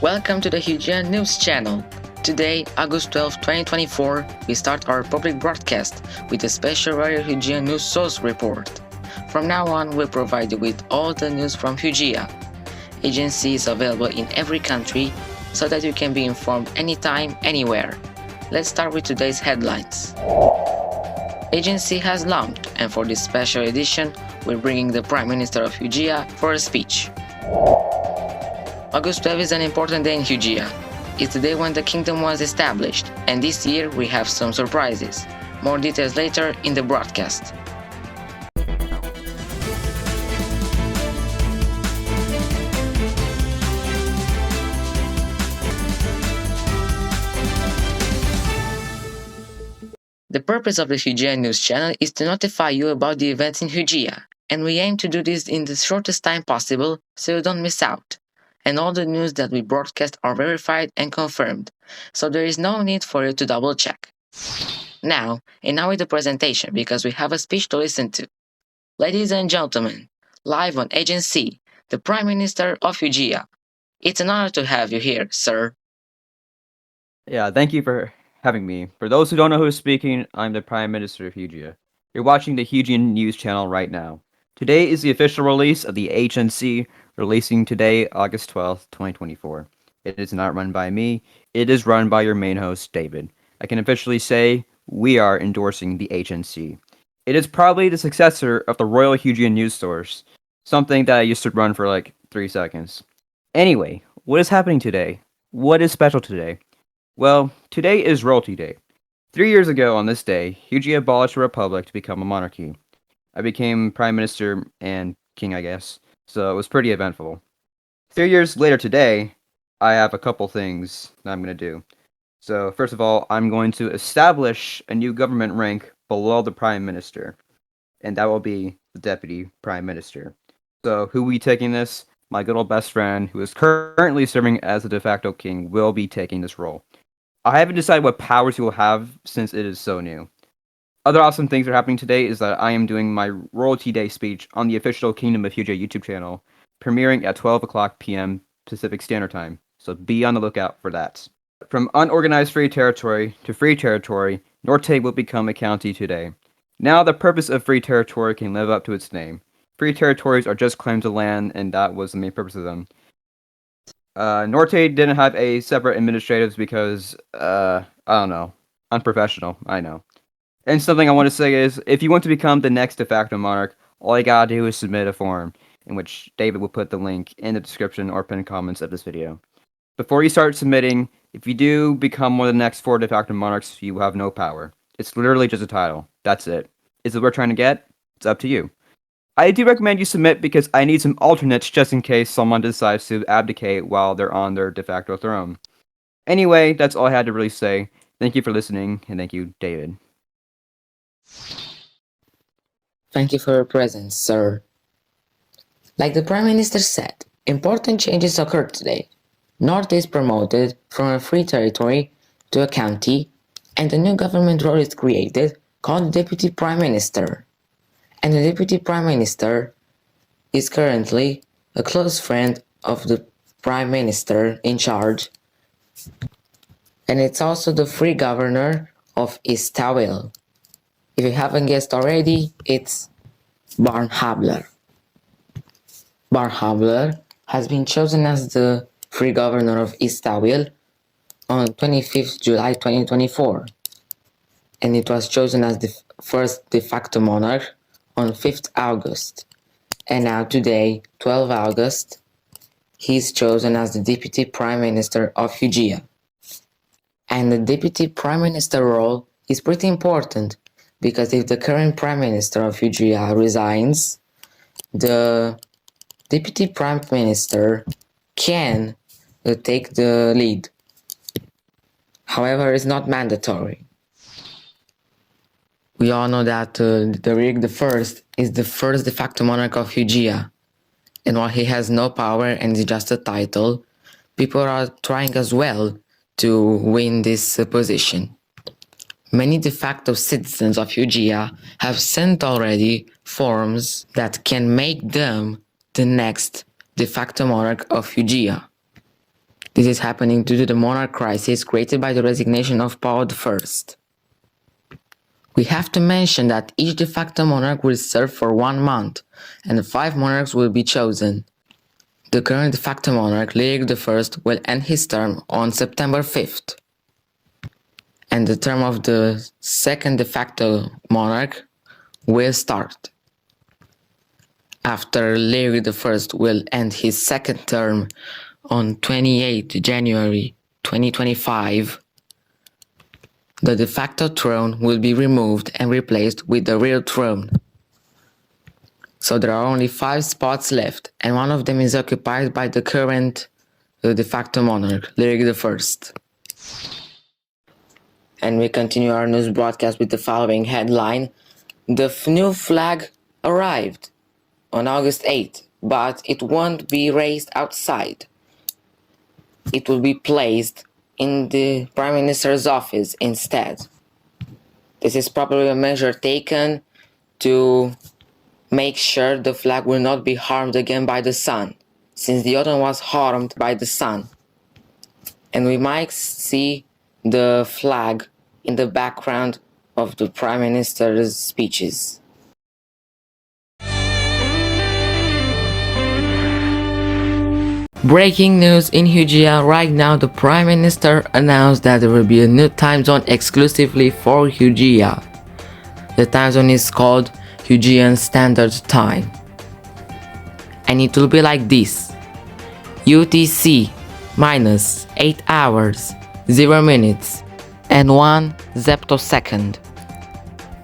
Welcome to the Hugian News Channel. Today, August 12, 2024, we start our public broadcast with a special rare Hugian News Source Report. From now on, we'll provide you with all the news from Hugia. HNC is available in every country so that you can be informed anytime, anywhere. Let's start with today's headlines. HNC has launched, and for this special edition, we're bringing the Prime Minister of Hugia for a speech. August 12 is an important day in Hugia. It's the day when the kingdom was established, and this year we have some surprises. More details later in the broadcast. The purpose of the Hugian News Channel is to notify you about the events in Hugia, and we aim to do this in the shortest time possible so you don't miss out. And all the news that we broadcast are verified and confirmed, so there is no need for you to double check. Now with the presentation because we have a speech to listen to. Ladies and gentlemen, live on HNC, the Prime Minister of Hugia. It's an honor to have you here, sir. Yeah, thank you for having me. For those who don't know who's speaking, I'm the Prime Minister of Hugia. You're watching the Hugian News Channel right now. Today is the official release of the HNC, releasing today, August 12th, 2024. It is not run by me, it is run by your main host, David. I can officially say we are endorsing the HNC. It is probably the successor of the Royal Hugian News Source, something that I used to run for like 3 seconds. Anyway, what is happening today? What is special today? Well, today is Royalty Day. 3 years ago on this day, Hugia abolished a republic to become a monarchy. I became Prime Minister and King, I guess, so it was pretty eventful. 3 years later today, I have a couple things that I'm going to do. So, first of all, I'm going to establish a new government rank below the Prime Minister, and that will be the Deputy Prime Minister. So, who will be taking this? My good old best friend, who is currently serving as the de facto king, will be taking this role. I haven't decided what powers he will have since it is so new. Other awesome things that are happening today is that I am doing my Royalty Day speech on the official Kingdom of Hugia YouTube channel, premiering at 12 o'clock p.m. Pacific Standard Time, so be on the lookout for that. From unorganized free territory to free territory, Norte will become a county today. Now the purpose of free territory can live up to its name. Free territories are just claims of land, and that was the main purpose of them. Norte didn't have a separate administratives because, I don't know, unprofessional, I know. And something I want to say is, if you want to become the next de facto monarch, all you gotta do is submit a form, in which David will put the link in the description or pinned comments of this video. Before you start submitting, if you do become one of the next 4 de facto monarchs, you have no power. It's literally just a title. That's it. Is it what we're trying to get? It's up to you. I do recommend you submit because I need some alternates just in case someone decides to abdicate while they're on their de facto throne. Anyway, that's all I had to really say. Thank you for listening, and thank you, David. Thank you for your presence, sir. Like the Prime Minister said, important changes occurred today. North is promoted from a free territory to a county, and a new government role is created called Deputy Prime Minister. And the Deputy Prime Minister is currently a close friend of the Prime Minister in charge, and it's also the free governor of Istawil. If you haven't guessed already, it's Barnhabler. Barnhabler has been chosen as the free governor of Istawil on 25th July 2024, and it was chosen as the first de facto monarch on 5th August. And now today, 12 August, he is chosen as the Deputy Prime Minister of Hugia. And the Deputy Prime Minister role is pretty important because if the current Prime Minister of Hugia resigns, the Deputy Prime Minister can take the lead. However, it's not mandatory. We all know that Rig I is the first de facto monarch of Hugia, and while he has no power and is just a title, people are trying as well to win this position. Many de facto citizens of Hugia have sent already forms that can make them the next de facto monarch of Hugia. This is happening due to the monarch crisis created by the resignation of Paul I. We have to mention that each de facto monarch will serve for 1 month, and 5 monarchs will be chosen. The current de facto monarch, Lyric I, will end his term on September 5th. And the term of the second de facto monarch will start. After Lyric I will end his second term on 28 January 2025, the de facto throne will be removed and replaced with the real throne. So there are only 5 spots left, and one of them is occupied by the current de facto monarch, Lyric I. And we continue our news broadcast with the following headline. The new flag arrived on August 8th, but it won't be raised outside. It will be placed in the Prime Minister's office instead. This is probably a measure taken to make sure the flag will not be harmed again by the sun, since the other one was harmed by the sun. And we might see the flag in the background of the Prime Minister's speeches. Breaking news in Hugia. Right now, the Prime Minister announced that there will be a new time zone exclusively for Hugia. The time zone is called Hugian Standard Time. And it will be like this. UTC minus 8 hours, 0 minutes, and 1 zeptosecond.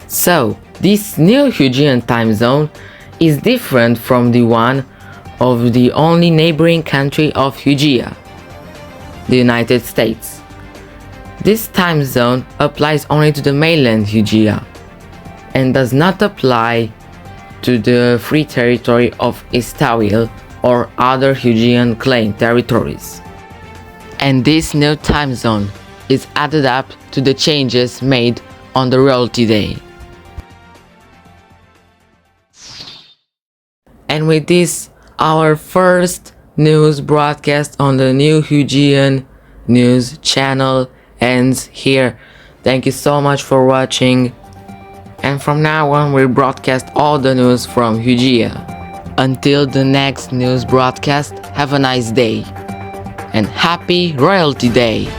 So, this new Hugian time zone is different from the one of the only neighboring country of Hugia, the United States. This time zone applies only to the mainland Hugia and does not apply to the free territory of Istawil or other Hugian claimed territories. And this new time zone is added up to the changes made on the Royalty Day. And with this, our first news broadcast on the new Hugian News Channel ends here. Thank you so much for watching. And from now on, we'll broadcast all the news from Hugia. Until the next news broadcast, have a nice day. And happy Royalty Day!